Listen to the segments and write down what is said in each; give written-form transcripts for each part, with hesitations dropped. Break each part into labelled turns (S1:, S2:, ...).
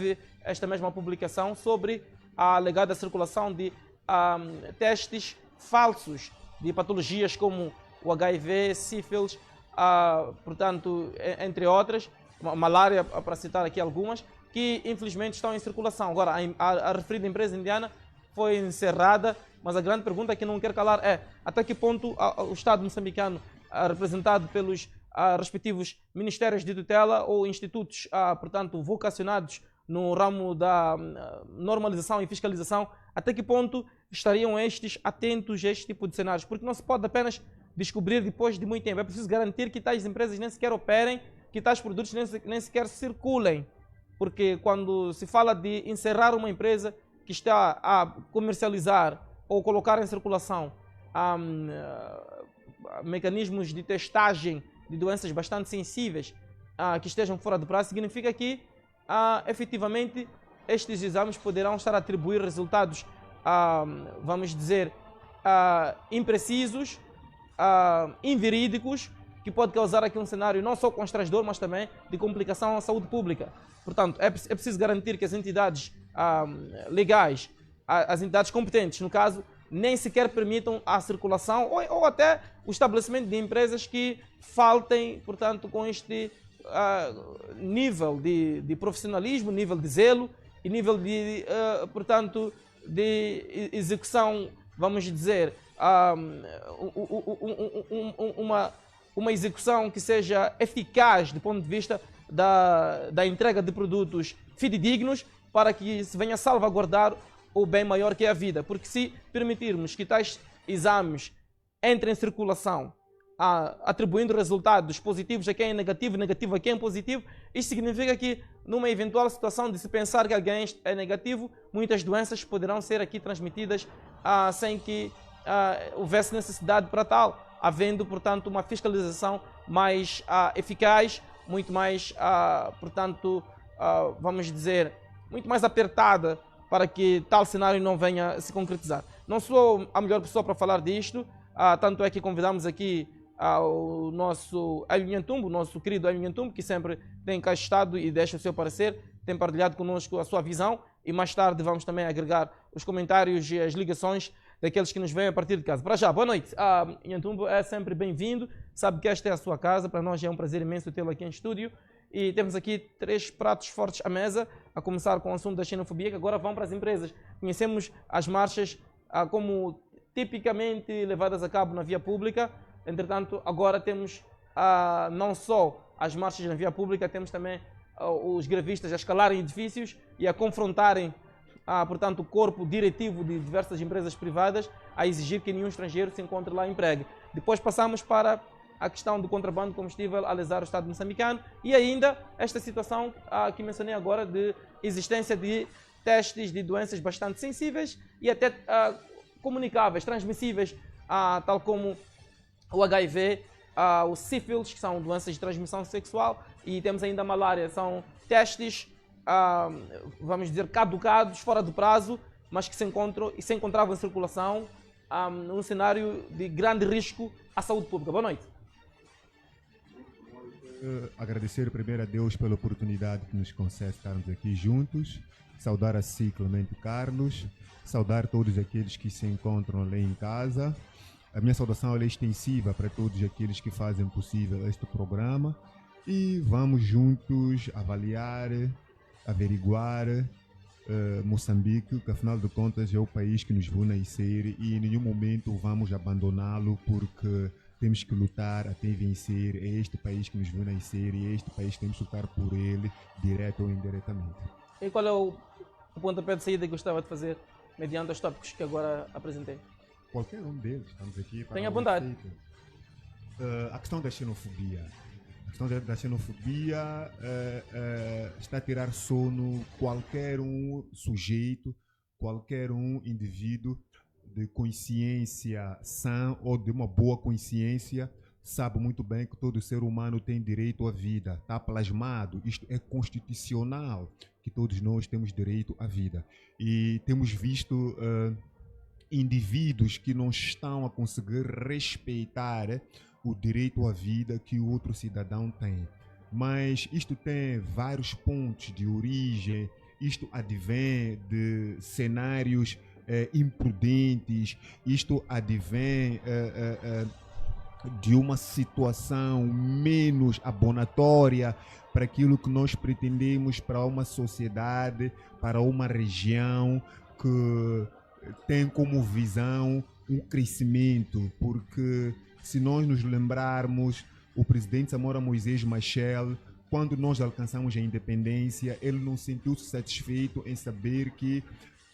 S1: vi esta mesma publicação sobre a alegada circulação de testes falsos de patologias como o HIV, sífilis, portanto, entre outras, malária, para citar aqui algumas, que infelizmente estão em circulação. Agora, a referida empresa indiana foi encerrada, mas a grande pergunta que não quero calar é até que ponto o Estado moçambicano, representado pelos respectivos ministérios de tutela ou institutos, portanto, vocacionados no ramo da normalização e fiscalização, até que ponto estariam estes atentos a este tipo de cenários? Porque não se pode apenas descobrir depois de muito tempo. É preciso garantir que tais empresas nem sequer operem, que tais produtos nem sequer circulem. Porque quando se fala de encerrar uma empresa que está a comercializar ou colocar em circulação mecanismos de testagem de doenças bastante sensíveis que estejam fora do prazo, significa que efetivamente estes exames poderão estar a atribuir resultados, vamos dizer, imprecisos, inverídicos, que pode causar aqui um cenário não só constrangedor, mas também de complicação à saúde pública. Portanto, é preciso garantir que as entidades legais, as entidades competentes, no caso, nem sequer permitam a circulação ou até o estabelecimento de empresas que faltem, portanto, com este nível de profissionalismo, nível de zelo e nível de, portanto, de execução, vamos dizer, uma execução que seja eficaz do ponto de vista da entrega de produtos fidedignos para que se venha salvaguardar o bem maior que é a vida. Porque se permitirmos que tais exames entrem em circulação, atribuindo resultados positivos a quem é negativo, negativo a quem é positivo, isso significa que numa eventual situação de se pensar que alguém é negativo, muitas doenças poderão ser aqui transmitidas sem que houvesse necessidade para tal, havendo, portanto, uma fiscalização mais eficaz, muito mais, portanto, vamos dizer, muito mais apertada para que tal cenário não venha a se concretizar. Não sou a melhor pessoa para falar disto, tanto é que convidamos aqui o nosso Hélio Nhantumbo, o nosso querido Hélio Nhantumbo, que sempre tem cá estado e deixa o seu parecer, tem partilhado connosco a sua visão, e mais tarde vamos também agregar os comentários e as ligações daqueles que nos vêm a partir de casa. Para já, boa noite. Nhantumbo é sempre bem-vindo, sabe que esta é a sua casa, para nós é um prazer imenso tê-lo aqui em estúdio, e temos aqui 3 pratos fortes à mesa, a começar com o assunto da xenofobia, que agora vão para as empresas. Conhecemos as marchas como tipicamente levadas a cabo na via pública, entretanto, agora temos não só as marchas na via pública, temos também os grevistas a escalarem edifícios e a confrontarem, portanto, o corpo diretivo de diversas empresas privadas a exigir que nenhum estrangeiro se encontre lá empregue. Depois passamos para a questão do contrabando de combustível a lesar o Estado moçambicano e ainda esta situação que mencionei agora de existência de testes de doenças bastante sensíveis e até comunicáveis, transmissíveis, tal como o HIV, o sífilis, que são doenças de transmissão sexual, e temos ainda a malária. São testes, vamos dizer, caducados, fora do prazo, mas que se encontravam em circulação num cenário de grande risco à saúde pública. Boa noite.
S2: Agradecer primeiro a Deus pela oportunidade que nos concede estarmos aqui juntos, saudar a si, Clemente Carlos, saudar todos aqueles que se encontram lá em casa. A minha saudação é extensiva para todos aqueles que fazem possível este programa e vamos juntos avaliar, averiguar Moçambique, que afinal de contas é o país que nos viu nascer e em nenhum momento vamos abandoná-lo porque temos que lutar até vencer. É este país que nos viu nascer e é este país que temos que lutar por ele, direto ou indiretamente.
S1: E qual é o pontapé de saída que gostava de fazer mediante os tópicos que agora apresentei?
S2: Qualquer um deles, estamos aqui para...
S1: Tenha bondade.
S2: A questão da xenofobia. A questão da xenofobia está a tirar sono qualquer um sujeito, qualquer um indivíduo de consciência sã ou de uma boa consciência, sabe muito bem que todo ser humano tem direito à vida. Está plasmado, isto é constitucional, que todos nós temos direito à vida. E temos visto indivíduos que não estão a conseguir respeitar o direito à vida que o outro cidadão tem. Mas isto tem vários pontos de origem isto advém de cenários imprudentes, isto advém de uma situação menos abonatória para aquilo que nós pretendemos para uma sociedade, para uma região que tem como visão um crescimento, porque se nós nos lembrarmos, o presidente Samora Moisés Machel, quando nós alcançamos a independência, ele não sentiu-se satisfeito em saber que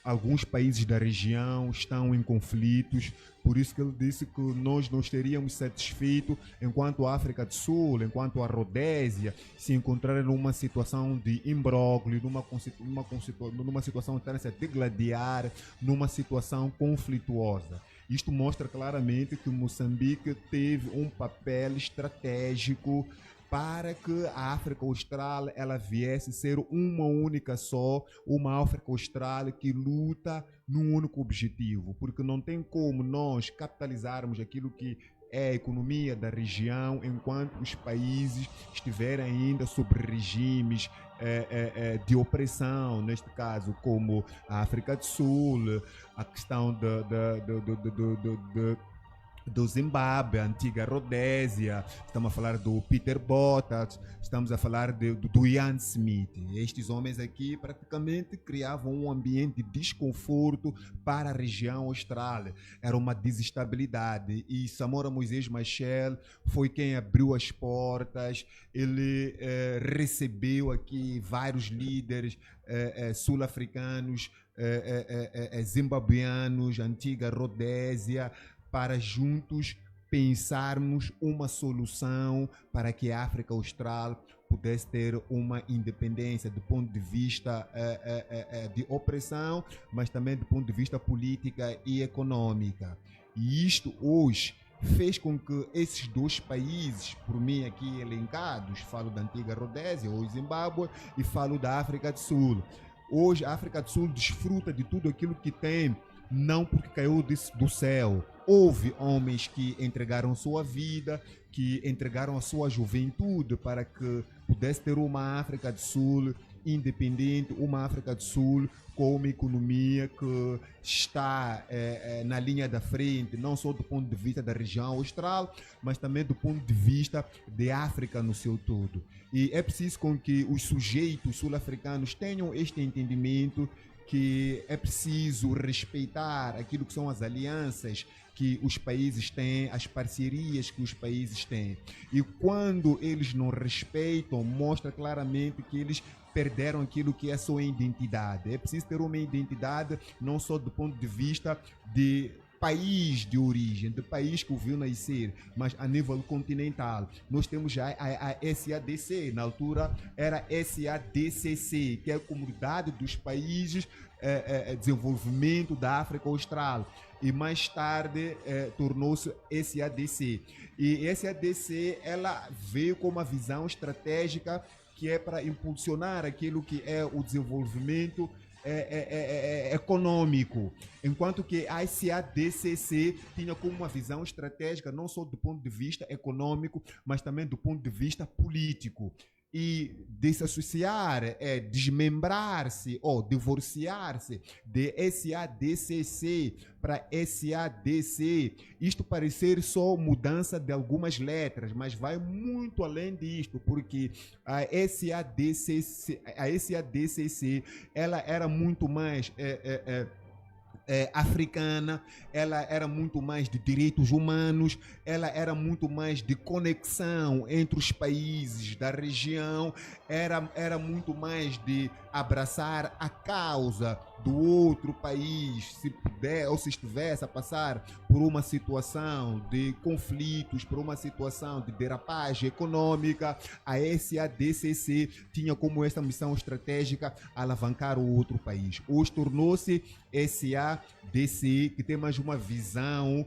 S2: alguns países da região estão em conflitos, por isso que ele disse que nós não estaríamos satisfeitos enquanto a África do Sul, enquanto a Rodésia se encontrarem numa situação de imbróglio, numa situação de estar a degladiar, numa situação conflituosa. Isto mostra claramente que Moçambique teve um papel estratégico para que a África Austral ela viesse ser uma única só, uma África Austral que luta num único objetivo, porque não tem como nós capitalizarmos aquilo que é a economia da região enquanto os países estiverem ainda sob regimes de opressão, neste caso como a África do Sul, a questão do Zimbábue, a antiga Rodésia, estamos a falar do Peter Bottas, estamos a falar do Ian Smith. Estes homens aqui praticamente criavam um ambiente de desconforto para a região austral. Era uma desestabilidade e Samora Moisés Machel foi quem abriu as portas, ele recebeu aqui vários líderes sul-africanos, zimbabueanos, antiga Rodésia, para juntos pensarmos uma solução para que a África Austral pudesse ter uma independência do ponto de vista de opressão, mas também do ponto de vista política e econômica. E isto hoje fez com que esses dois países, por mim aqui elencados, falo da antiga Rodésia ou Zimbábue e falo da África do Sul. Hoje a África do Sul desfruta de tudo aquilo que tem, não porque caiu do céu. Houve homens que entregaram sua vida, que entregaram a sua juventude para que pudesse ter uma África do Sul independente, uma África do Sul com uma economia que está na linha da frente, não só do ponto de vista da região austral, mas também do ponto de vista de África no seu todo. E é preciso com que os sujeitos sul-africanos tenham este entendimento que é preciso respeitar aquilo que são as alianças que os países têm, as parcerias que os países têm. E quando eles não respeitam, mostra claramente que eles perderam aquilo que é a sua identidade. É preciso ter uma identidade não só do ponto de vista de país de origem, de país que o viu nascer, mas a nível continental. Nós temos já a SADC, na altura era SADCC, que é a Comunidade dos Países Desenvolvimento da África Austral, e mais tarde tornou-se SADC. E SADC ela veio com uma visão estratégica que é para impulsionar aquilo que é o desenvolvimento econômico, enquanto que a SADCC tinha como uma visão estratégica não só do ponto de vista econômico, mas também do ponto de vista político. E desassociar, desmembrar-se ou divorciar-se de SADCC para SADC, isto parecer só mudança de algumas letras, mas vai muito além disto, porque a SADCC ela era muito mais africana, ela era muito mais de direitos humanos, ela era muito mais de conexão entre os países da região, era muito mais de abraçar a causa do outro país, se puder ou se estivesse a passar por uma situação de conflitos, por uma situação de derrapagem econômica. A SADCC tinha como essa missão estratégica alavancar o outro país. Hoje tornou-se SADC, que tem mais uma visão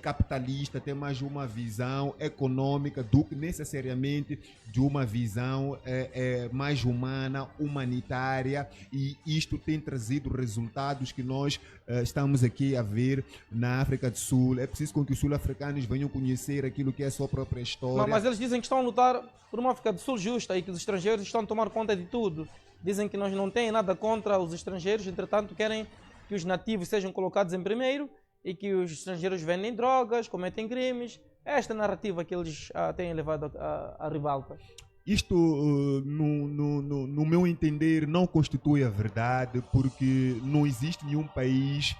S2: capitalista, tem mais uma visão econômica do que necessariamente de uma visão mais humana, humanitária, e isto tem trazido resultados que nós estamos aqui a ver na África do Sul. É preciso com que os sul-africanos venham conhecer aquilo que é a sua própria história.
S1: Mas eles dizem que estão a lutar por uma África do Sul justa e que os estrangeiros estão a tomar conta de tudo. dizem que nós não têm nada contra os estrangeiros, entretanto querem que os nativos sejam colocados em primeiro e que os estrangeiros vendem drogas, cometem crimes. É esta narrativa que eles têm levado à ribalta.
S2: Isto, no meu entender, não constitui a verdade, porque não existe nenhum país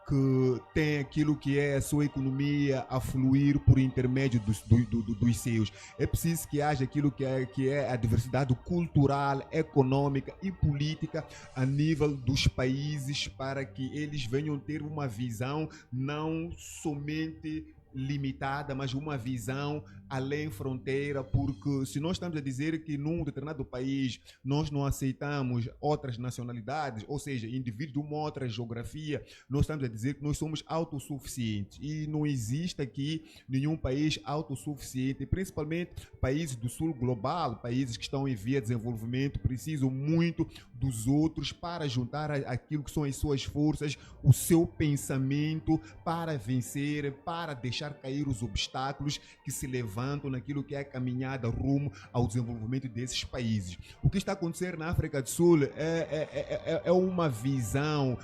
S2: que tem aquilo que é a sua economia a fluir por intermédio dos seus. É preciso que haja aquilo que é a diversidade cultural, econômica e política a nível dos países para que eles venham ter uma visão não somente limitada, mas uma visão além fronteira, porque se nós estamos a dizer que num determinado país nós não aceitamos outras nacionalidades, ou seja, indivíduos de uma outra geografia, nós estamos a dizer que nós somos autossuficientes e não existe aqui nenhum país autossuficiente, principalmente países do sul global, países que estão em via de desenvolvimento, precisam muito dos outros para juntar aquilo que são as suas forças, o seu pensamento para vencer, para deixar cair os obstáculos que se levantam naquilo que é a caminhada rumo ao desenvolvimento desses países. O que está acontecendo na África do Sul é uma visão,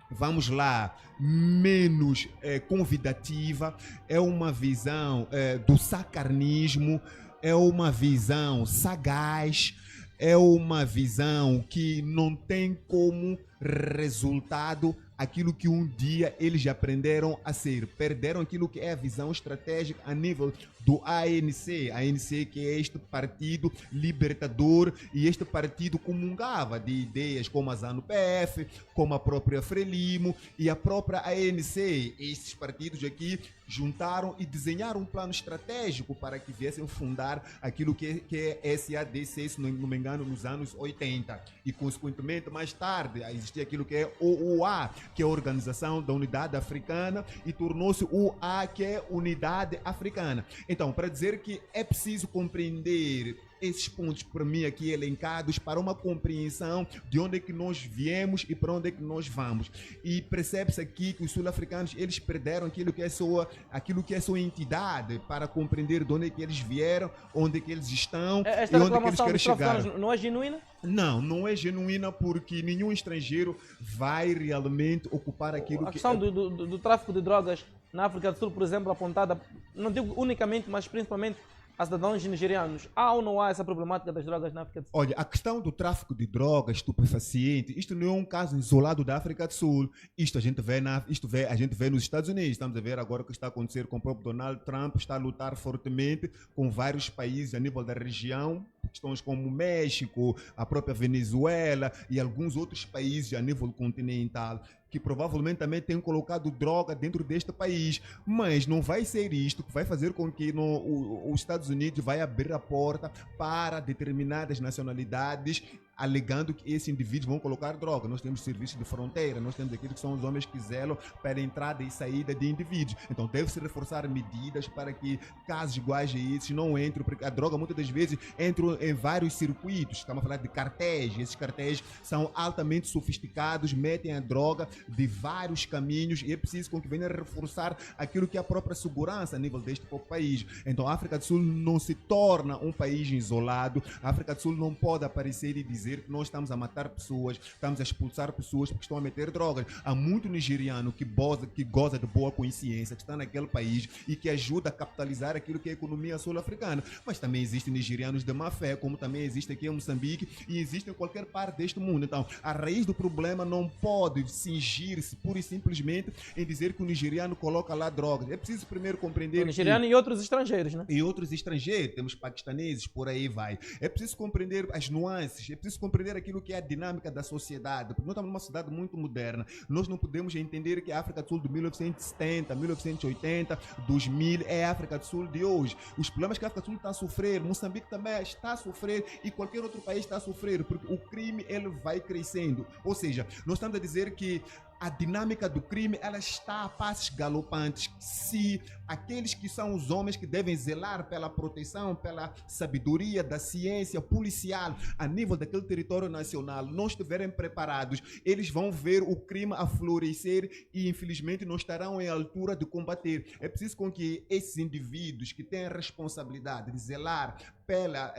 S2: vamos lá, menos convidativa, é uma visão do sacarnismo, é uma visão sagaz, é uma visão que não tem como resultado aquilo que um dia eles aprenderam a ser. Perderam aquilo que é a visão estratégica a nível do ANC. A ANC que é este partido libertador, e este partido comungava de ideias como a ZANU-PF, como a própria Frelimo e a própria ANC. Esses partidos aqui juntaram e desenharam um plano estratégico para que viessem fundar aquilo que é SADC, se não me engano, nos anos 80. E, consequentemente, mais tarde, existia aquilo que é OUA, que é a Organização da Unidade Africana, e tornou-se OUA, que é Unidade Africana. Então, para dizer que é preciso compreender esses pontos, para mim, aqui elencados, para uma compreensão de onde é que nós viemos e para onde é que nós vamos. E percebe-se aqui que os sul-africanos, eles perderam aquilo que é sua entidade, para compreender de onde é que eles vieram, onde é que eles estão
S1: Esta
S2: e onde é que eles
S1: reclamação
S2: querem
S1: dos
S2: chegar.
S1: sul-africanos não é genuína?
S2: Não é genuína, porque nenhum estrangeiro vai realmente ocupar aquilo
S1: A questão do tráfico de drogas na África do Sul, por exemplo, apontada, não digo unicamente, mas principalmente a cidadãos nigerianos. Há ou não há essa problemática das drogas na África do Sul?
S2: Olha, a questão do tráfico de drogas, estupefaciente, isto não é um caso isolado da África do Sul. Isto a gente vê nos Estados Unidos. Estamos a ver agora o que está a acontecer com o próprio Donald Trump, está a lutar fortemente com vários países a nível da região, questões como o México, a própria Venezuela e alguns outros países a nível continental, que provavelmente também têm colocado droga dentro deste país. Mas não vai ser isto que vai fazer com que os Estados Unidos vai abrir a porta para determinadas nacionalidades, alegando que esses indivíduos vão colocar droga. Nós temos serviços de fronteira, nós temos aquilo que são os homens que zelam pela entrada e saída de indivíduos. Então deve-se reforçar medidas para que casos iguais a esses não entrem, porque a droga muitas das vezes entra em vários circuitos. Estamos a falar de cartéis, esses cartéis são altamente sofisticados, metem a droga de vários caminhos, e é preciso com que venha reforçar aquilo que é a própria segurança a nível deste próprio país. Então a África do Sul não se torna um país isolado. A África do Sul não pode aparecer e dizer que nós estamos a matar pessoas, estamos a expulsar pessoas porque estão a meter drogas. Há muito nigeriano que goza de boa consciência, que está naquele país e que ajuda a capitalizar aquilo que é a economia sul-africana. Mas também existem nigerianos de má fé, como também existe aqui em Moçambique e existe em qualquer parte deste mundo. Então, a raiz do problema não pode cingir-se pura e simplesmente em dizer que o nigeriano coloca lá drogas. É preciso primeiro compreender
S1: O nigeriano e outros estrangeiros, né?
S2: E outros estrangeiros, temos paquistaneses, por aí vai. É preciso compreender as nuances, é preciso compreender aquilo que é a dinâmica da sociedade, porque nós estamos numa sociedade muito moderna. Nós não podemos entender que a África do Sul de 1970, 1980, 2000 é a África do Sul de hoje. Os problemas que a África do Sul está a sofrer, Moçambique também está a sofrer e qualquer outro país está a sofrer, porque o crime ele vai crescendo. Ou seja, nós estamos a dizer que a dinâmica do crime ela está a passos galopantes. Se aqueles que são os homens que devem zelar pela proteção, pela sabedoria da ciência policial a nível daquele território nacional não estiverem preparados, eles vão ver o crime a florescer e infelizmente não estarão em altura de combater. É preciso com que esses indivíduos que têm a responsabilidade de zelar pela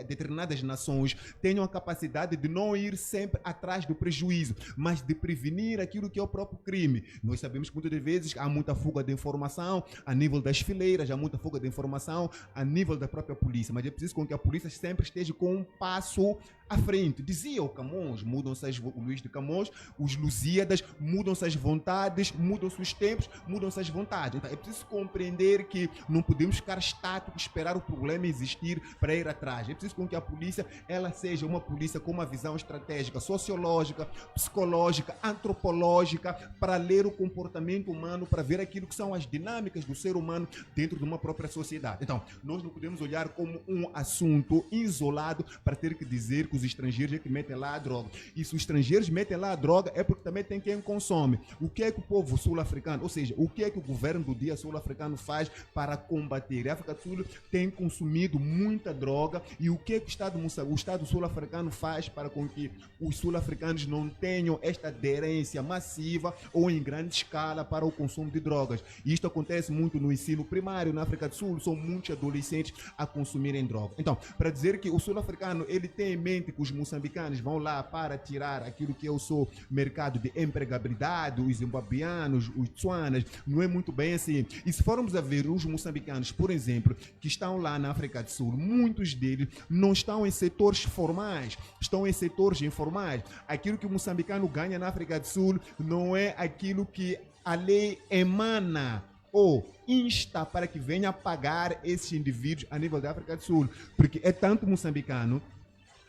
S2: determinadas nações tenham a capacidade de não ir sempre atrás do prejuízo, mas de prevenir aquilo que é o próprio crime. Nós sabemos que muitas vezes há muita fuga de informação a nível das fileiras, há muita fuga de informação a nível da própria polícia, mas é preciso com que a polícia sempre esteja com um passo à frente. Dizia o Camões, o Luís de Camões, os Lusíadas, mudam-se as vontades, mudam-se os tempos, mudam-se as vontades. Então é preciso compreender que não podemos ficar estáticos, esperar o problema existir para ir atrás. É preciso com que a polícia ela seja uma polícia com uma visão estratégica, sociológica, psicológica, antropológica, para ler o comportamento humano, para ver aquilo que são as dinâmicas do ser humano dentro de uma própria sociedade. Então, nós não podemos olhar como um assunto isolado para ter que dizer que os estrangeiros é que metem lá a droga. E se os estrangeiros metem lá a droga é porque também tem quem consome. O que é que o povo sul-africano, ou seja, o que é que o governo do dia sul-africano faz para combater? A África do Sul tem consumido muita droga e o que é que o Estado sul-africano faz para com que os sul-africanos não tenham esta aderência massiva ou em grande escala para o consumo de drogas? E isto acontece muito no ensino primário na África do Sul, são muitos adolescentes a consumirem droga. Então, para dizer que o sul-africano ele tem em mente que os moçambicanos vão lá para tirar aquilo que é o seu mercado de empregabilidade, os zimbabuianos, os tsuanas, não é muito bem assim. E se formos a ver os moçambicanos, por exemplo, que estão lá na África do Sul, muitos deles não estão em setores formais, estão em setores informais. Aquilo que o moçambicano ganha na África do Sul não é aquilo que a lei emana ou insta para que venha pagar esses indivíduos a nível da África do Sul, porque é tanto moçambicano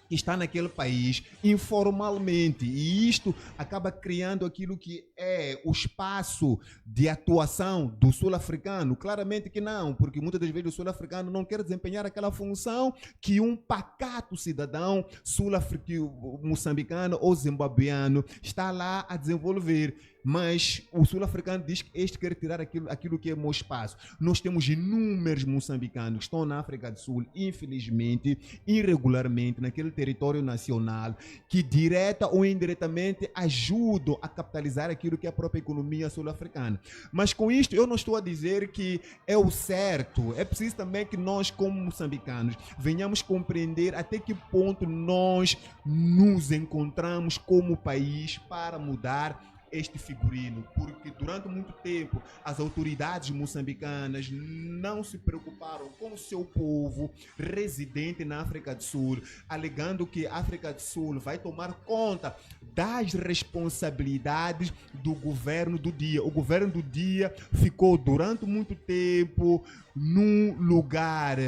S2: que está naquele país informalmente e isto acaba criando aquilo que é o espaço de atuação do sul-africano. Claramente que não, porque muitas das vezes o sul-africano não quer desempenhar aquela função que um pacato cidadão sul-africano, moçambicano ou zimbabuiano está lá a desenvolver. Mas o sul-africano diz que este quer tirar aquilo que é meu espaço. Nós temos inúmeros moçambicanos que estão na África do Sul, infelizmente, irregularmente, naquele território nacional, que direta ou indiretamente ajudam a capitalizar aquilo que é a própria economia sul-africana. Mas com isto eu não estou a dizer que é o certo. É preciso também que nós, como moçambicanos, venhamos compreender até que ponto nós nos encontramos como país para mudar este figurino, porque durante muito tempo as autoridades moçambicanas não se preocuparam com o seu povo residente na África do Sul, alegando que a África do Sul vai tomar conta das responsabilidades do governo do dia. O governo do dia ficou durante muito tempo num lugar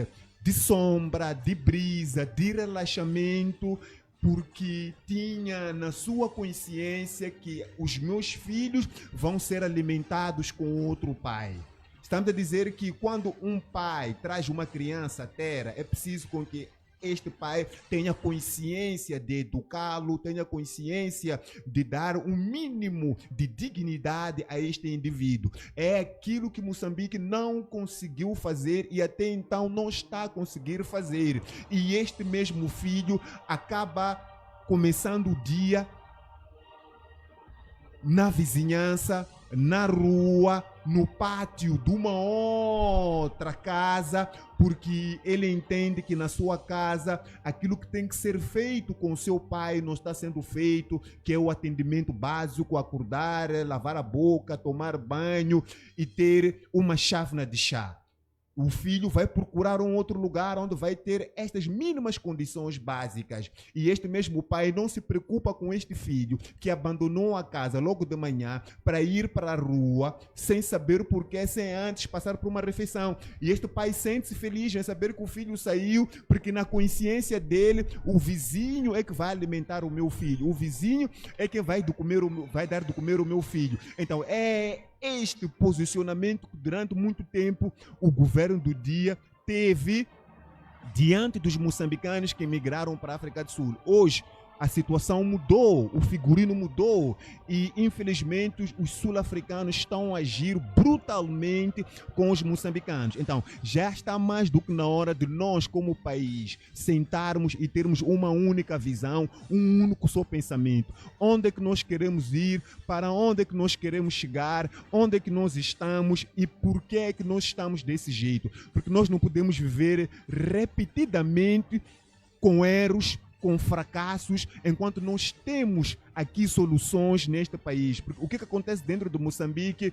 S2: de sombra, de brisa, de relaxamento, porque tinha na sua consciência que os meus filhos vão ser alimentados com outro pai. Estamos a dizer que quando um pai traz uma criança à terra, é preciso com que este pai tenha consciência de educá-lo, tenha consciência de dar um mínimo de dignidade a este indivíduo. É aquilo que Moçambique não conseguiu fazer e até então não está a conseguir fazer. E este mesmo filho acaba começando o dia na vizinhança, na rua, no pátio de uma outra casa, porque ele entende que na sua casa aquilo que tem que ser feito com o seu pai não está sendo feito, que é o atendimento básico, acordar, lavar a boca, tomar banho e ter uma chávena de chá. O filho vai procurar um outro lugar onde vai ter estas mínimas condições básicas. E este mesmo pai não se preocupa com este filho que abandonou a casa logo de manhã para ir para a rua sem saber porquê, sem antes passar por uma refeição. E este pai sente-se feliz em saber que o filho saiu, porque na consciência dele, o vizinho é que vai alimentar o meu filho. O vizinho é que vai dar de comer o meu filho. Então, é este posicionamento que durante muito tempo o governo do dia teve diante dos moçambicanos que migraram para a África do Sul. Hoje, a situação mudou, o figurino mudou e infelizmente os sul-africanos estão a agir brutalmente com os moçambicanos. Então já está mais do que na hora de nós como país sentarmos e termos uma única visão, um único só pensamento. Onde é que nós queremos ir, para onde é que nós queremos chegar, onde é que nós estamos e por que é que nós estamos desse jeito. Porque nós não podemos viver repetidamente com erros, com fracassos, enquanto nós temos aqui soluções neste país. Porque o que acontece dentro de Moçambique?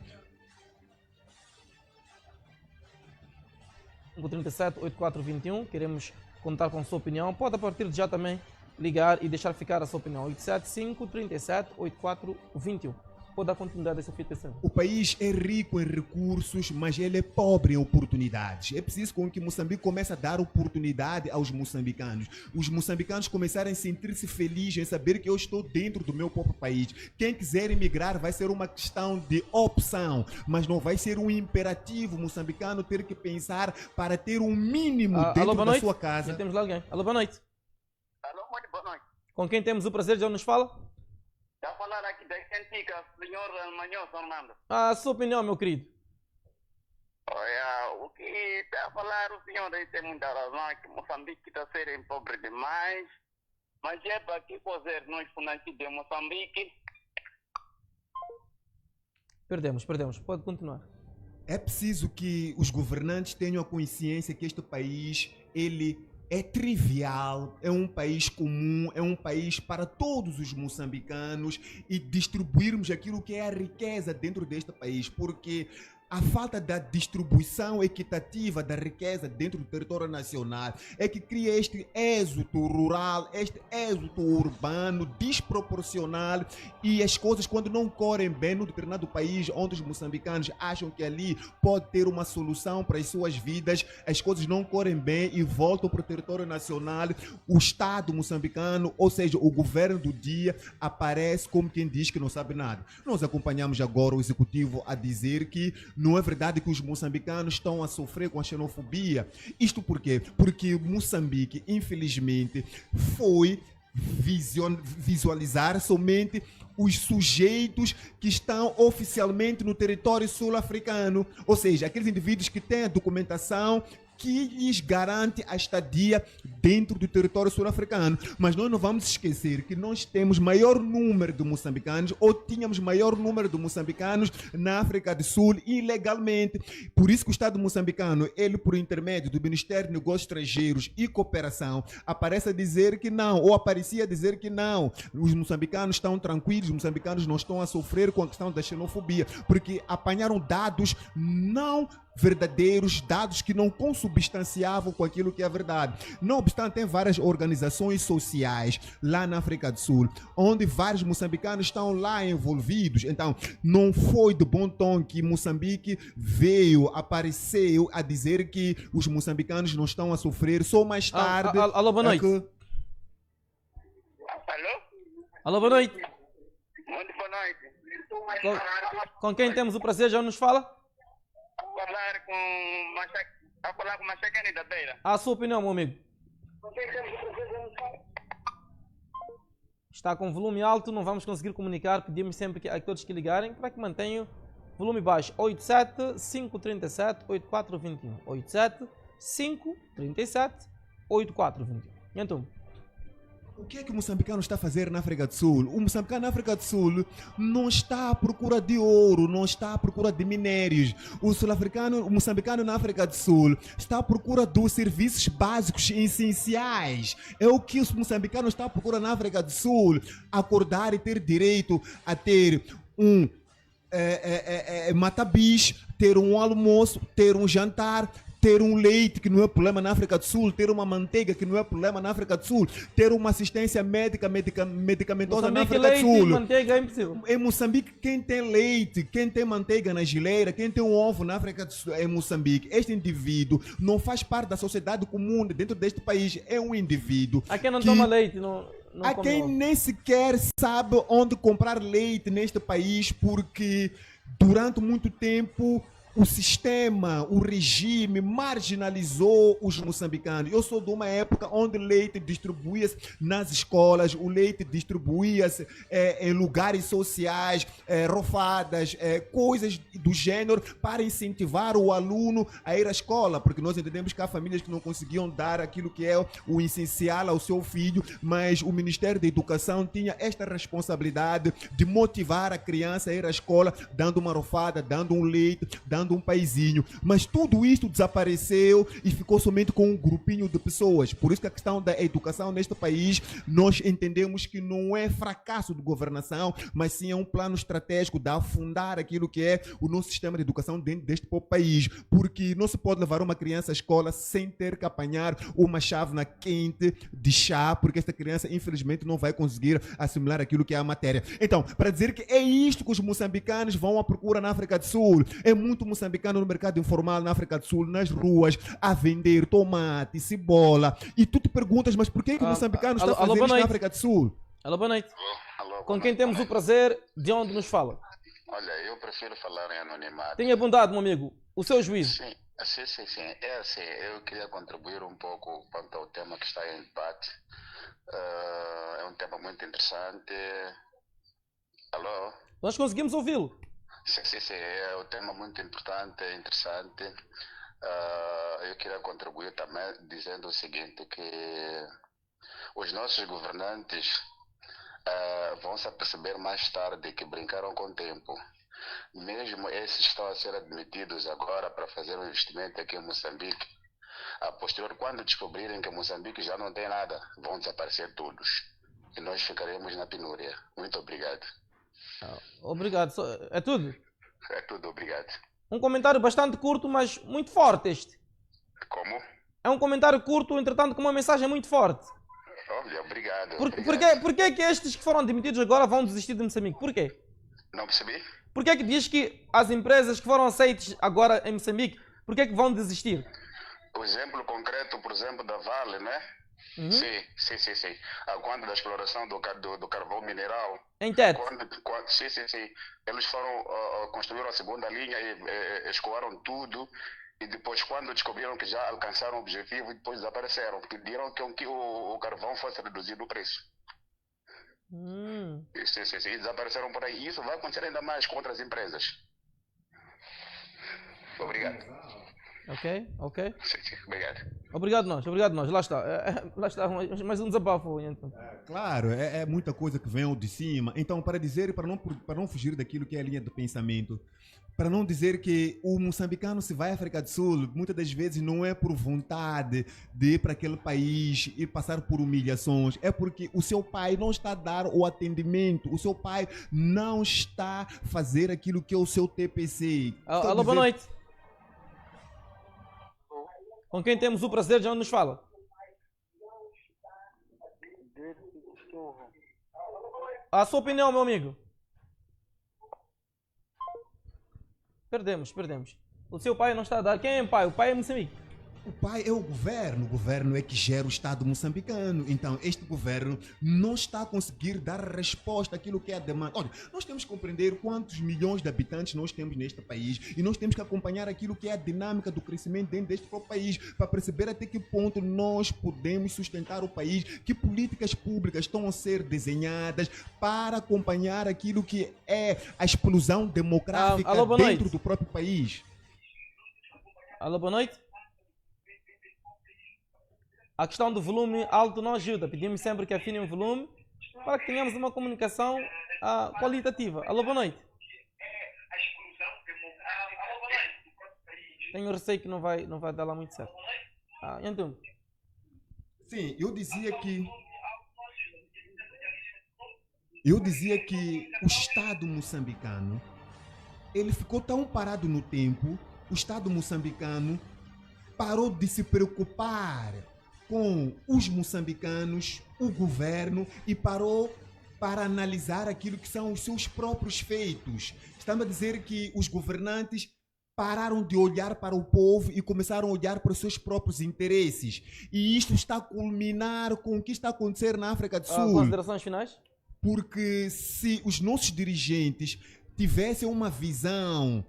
S1: 537-8421, queremos contar com a sua opinião. Pode a partir de já também ligar e deixar ficar a sua opinião. 875-37-8421. Pode dar continuidade a essa fixação.
S2: O país é rico em recursos, mas ele é pobre em oportunidades. É preciso que Moçambique comece a dar oportunidade aos moçambicanos. Os moçambicanos começarem a sentir-se felizes em saber que eu estou dentro do meu próprio país. Quem quiser emigrar vai ser uma questão de opção, mas não vai ser um imperativo moçambicano ter que pensar para ter um mínimo dentro da sua casa.
S1: Já temos lá alguém. Alô, boa noite.
S3: Alô, muito boa noite.
S1: Com quem temos o prazer, já nos fala?
S3: Está a falar aqui da Antica, senhor Manhoso Orlando.
S1: A sua opinião, meu querido.
S3: Olha, o que está a falar o senhor aí tem muita razão, é que Moçambique está a ser pobre demais, mas é para que fazer nós nascidos de Moçambique?
S1: Perdemos. Pode continuar.
S2: É preciso que os governantes tenham a consciência que este país, ele é trivial, é um país comum, é um país para todos os moçambicanos e distribuirmos aquilo que é a riqueza dentro deste país, porque a falta da distribuição equitativa da riqueza dentro do território nacional é que cria este êxodo rural, este êxodo urbano desproporcional e as coisas quando não correm bem no determinado país onde os moçambicanos acham que ali pode ter uma solução para as suas vidas, as coisas não correm bem e voltam para o território nacional, o Estado moçambicano, ou seja, o governo do dia aparece como quem diz que não sabe nada. Nós acompanhamos agora o executivo a dizer que não é verdade que os moçambicanos estão a sofrer com a xenofobia. Isto por quê? Porque Moçambique, infelizmente, foi visualizar somente os sujeitos que estão oficialmente no território sul-africano. Ou seja, aqueles indivíduos que têm a documentação que lhes garante a estadia dentro do território sul-africano. Mas nós não vamos esquecer que nós temos maior número de moçambicanos, ou tínhamos maior número de moçambicanos na África do Sul ilegalmente. Por isso que o Estado moçambicano, ele por intermédio do Ministério de Negócios Estrangeiros e Cooperação, aparece a dizer que não, ou aparecia a dizer que não. Os moçambicanos estão tranquilos, os moçambicanos não estão a sofrer com a questão da xenofobia, porque apanharam dados não verdadeiros, dados que não consubstanciavam com aquilo que é a verdade. Não obstante, tem várias organizações sociais lá na África do Sul, onde vários moçambicanos estão lá envolvidos. Então, não foi de bom tom que Moçambique apareceu a dizer que os moçambicanos não estão a sofrer. Só mais tarde...
S1: Alô, boa noite.
S3: Alô?
S1: Alô, boa noite.
S3: Muito boa noite.
S1: Com quem temos o prazer, já nos fala?
S3: A falar com Machacani da Beira.
S1: A sua opinião, meu amigo. Está com volume alto, não vamos conseguir comunicar. Pedimos sempre a todos que ligarem para que mantenham volume baixo. 87-537-8421. 87-537-8421. Então,
S2: o que é que o moçambicano está a fazer na África do Sul? O moçambicano na África do Sul não está à procura de ouro, não está à procura de minérios. O moçambicano na África do Sul está à procura dos serviços básicos e essenciais. É o que o moçambicano está à procura na África do Sul. Acordar e ter direito a ter um mata-bicho, ter um almoço, ter um jantar, ter um leite, que não é problema na África do Sul, ter uma manteiga, que não é problema na África do Sul, ter uma assistência médica, medicamentosa na África do Sul.
S1: Leite e manteiga é impossível.
S2: Em Moçambique, quem tem leite, quem tem manteiga na geleira, quem tem um ovo na África do Sul, em Moçambique, este indivíduo não faz parte da sociedade comum dentro deste país, é um indivíduo.
S1: A quem não toma leite, não
S2: há quem nem sequer sabe onde comprar leite neste país, porque durante muito tempo o sistema, o regime marginalizou os moçambicanos. Eu sou de uma época onde o leite distribuía-se nas escolas, o leite distribuía-se em lugares sociais, rofadas, coisas do gênero para incentivar o aluno a ir à escola, porque nós entendemos que há famílias que não conseguiam dar aquilo que é o essencial ao seu filho, mas o Ministério da Educação tinha esta responsabilidade de motivar a criança a ir à escola, dando uma rofada, dando um leite, dando um paizinho, mas tudo isto desapareceu e ficou somente com um grupinho de pessoas. Por isso que a questão da educação neste país, nós entendemos que não é fracasso de governação, mas sim é um plano estratégico de afundar aquilo que é o nosso sistema de educação dentro deste país, porque não se pode levar uma criança à escola sem ter que apanhar uma chávena quente de chá, porque esta criança infelizmente não vai conseguir assimilar aquilo que é a matéria. Então, para dizer que é isto que os moçambicanos vão à procura na África do Sul, é muito moçambicano no mercado informal na África do Sul, nas ruas, a vender tomate, cebola, e tu te perguntas, mas por que o moçambicano está a fazer isto na África do Sul?
S1: Alô, boa noite.
S3: Alô,
S1: Com quem temos o prazer, de onde nos fala?
S3: Olha, eu prefiro falar em anonimato.
S1: Tenha bondade, meu amigo, o seu juízo.
S3: Sim. É assim, eu queria contribuir um pouco quanto ao tema que está em debate. É um tema muito interessante. Alô?
S1: Nós conseguimos ouvi-lo.
S3: Sim, é um tema muito importante, interessante. Eu queria contribuir também dizendo o seguinte, que os nossos governantes vão se aperceber mais tarde que brincaram com o tempo. Mesmo esses estão a ser admitidos agora para fazer um investimento aqui em Moçambique. A posterior, quando descobrirem que Moçambique já não tem nada, vão desaparecer todos. E nós ficaremos na penúria. Muito obrigado.
S1: Obrigado. É tudo?
S3: É tudo, obrigado.
S1: Um comentário bastante curto, mas muito forte este.
S3: Como?
S1: É um comentário curto, entretanto, com uma mensagem muito forte.
S3: Olha, obrigado.
S1: Por que que estes que foram demitidos agora vão desistir de Moçambique? Por quê?
S3: Não percebi?
S1: Por que que diz que as empresas que foram aceitas agora em Moçambique, por que que vão desistir?
S3: O exemplo concreto, por exemplo, da Vale, né?
S1: Uhum.
S3: Sim. Quando da exploração do carvão mineral.
S1: Em Tete.
S3: Sim. Eles foram, construíram a segunda linha e escoaram tudo. E depois, quando descobriram que já alcançaram o objetivo, depois desapareceram. Pediram que o carvão fosse reduzido o preço. Sim. E desapareceram por aí. Isso vai acontecer ainda mais com outras empresas. Obrigado.
S1: Ok.
S3: Sim, obrigado.
S1: Obrigado nós. Lá está, mais um desabafo. Então.
S2: Claro, é muita coisa que vem de cima. Então, para dizer, para não fugir daquilo que é a linha de pensamento, para não dizer que o moçambicano se vai à África do Sul, muitas das vezes não é por vontade de ir para aquele país e passar por humilhações, é porque o seu pai não está a dar o atendimento, o seu pai não está a fazer aquilo que é o seu TPC.
S1: Alô, boa noite. Com quem temos o prazer, de onde nos fala? A sua opinião, meu amigo. Perdemos. O seu pai não está a dar. Quem é o pai? O pai é Moçambique.
S2: O pai é o governo é que gera o Estado moçambicano. Então, este governo não está a conseguir dar resposta àquilo que é a demanda. Olha, nós temos que compreender quantos milhões de habitantes nós temos neste país e nós temos que acompanhar aquilo que é a dinâmica do crescimento dentro deste próprio país para perceber até que ponto nós podemos sustentar o país, que políticas públicas estão a ser desenhadas para acompanhar aquilo que é a explosão demográfica dentro do próprio país.
S1: Alô, boa noite. A questão do volume alto não ajuda. Pedimos sempre que afinem o volume para que tenhamos uma comunicação qualitativa. Alô, boa noite. Tenho receio que não vai dar lá muito certo. Então.
S2: Sim, eu dizia que o Estado moçambicano, ele ficou tão parado no tempo, o Estado moçambicano parou de se preocupar com os moçambicanos, o governo, e parou para analisar aquilo que são os seus próprios feitos. Estamos a dizer que os governantes pararam de olhar para o povo e começaram a olhar para os seus próprios interesses. E isto está a culminar com o que está a acontecer na África do Sul.
S1: Considerações finais?
S2: Porque se os nossos dirigentes tivessem uma visão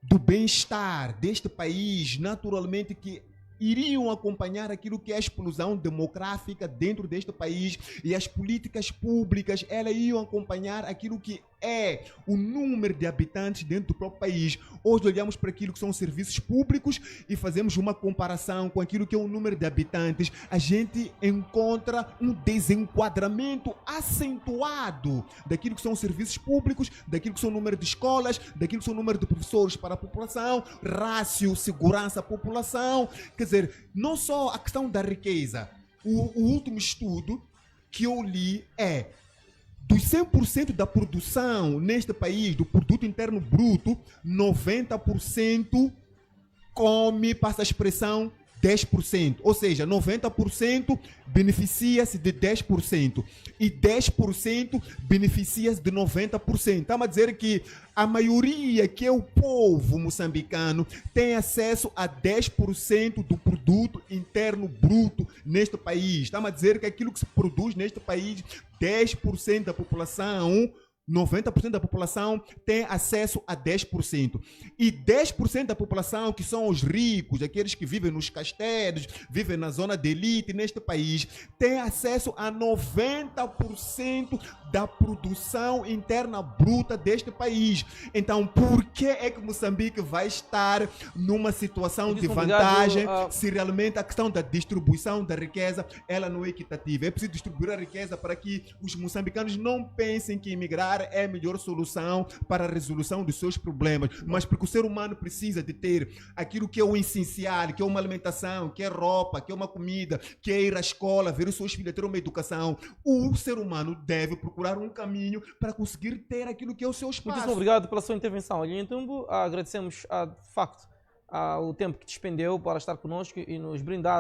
S4: do bem-estar deste país, naturalmente que iriam acompanhar aquilo que é a explosão demográfica dentro deste país, e as políticas públicas, elas iam acompanhar aquilo que é o número de habitantes dentro do próprio país. Hoje olhamos para aquilo que são os serviços públicos e fazemos uma comparação com aquilo que é o número de habitantes. A gente encontra um desenquadramento acentuado daquilo que são os serviços públicos, daquilo que são o número de escolas, daquilo que são o número de professores para a população, rácio, segurança, população. Quer dizer, não só a questão da riqueza. O último estudo que eu li é: dos 100% da produção neste país, do produto interno bruto, 90% come, passa a expressão, 10%. Ou seja, 90% beneficia-se de 10% e 10% beneficia-se de 90%. Estamos a dizer que a maioria, que é o povo moçambicano, tem acesso a 10% do produto interno bruto neste país. Estamos a dizer que aquilo que se produz neste país, 10% da população, 90% da população tem acesso a 10%. E 10% da população, que são os ricos, aqueles que vivem nos castelos, vivem na zona de elite neste país, tem acesso a 90% da produção interna bruta deste país. Então, por que é que Moçambique vai estar numa situação de vantagem se realmente a questão da distribuição da riqueza ela não é equitativa? É preciso distribuir a riqueza para que os moçambicanos não pensem que emigrar é a melhor solução para a resolução dos seus problemas, mas porque o ser humano precisa de ter aquilo que é o essencial, que é uma alimentação, que é roupa, que é uma comida, que é ir à escola, ver os seus filhos ter uma educação. O ser humano deve procurar um caminho para conseguir ter aquilo que é o seu espaço.
S1: Muito obrigado pela sua intervenção. Olha, então agradecemos de facto o tempo que despendeu para estar conosco e nos brindar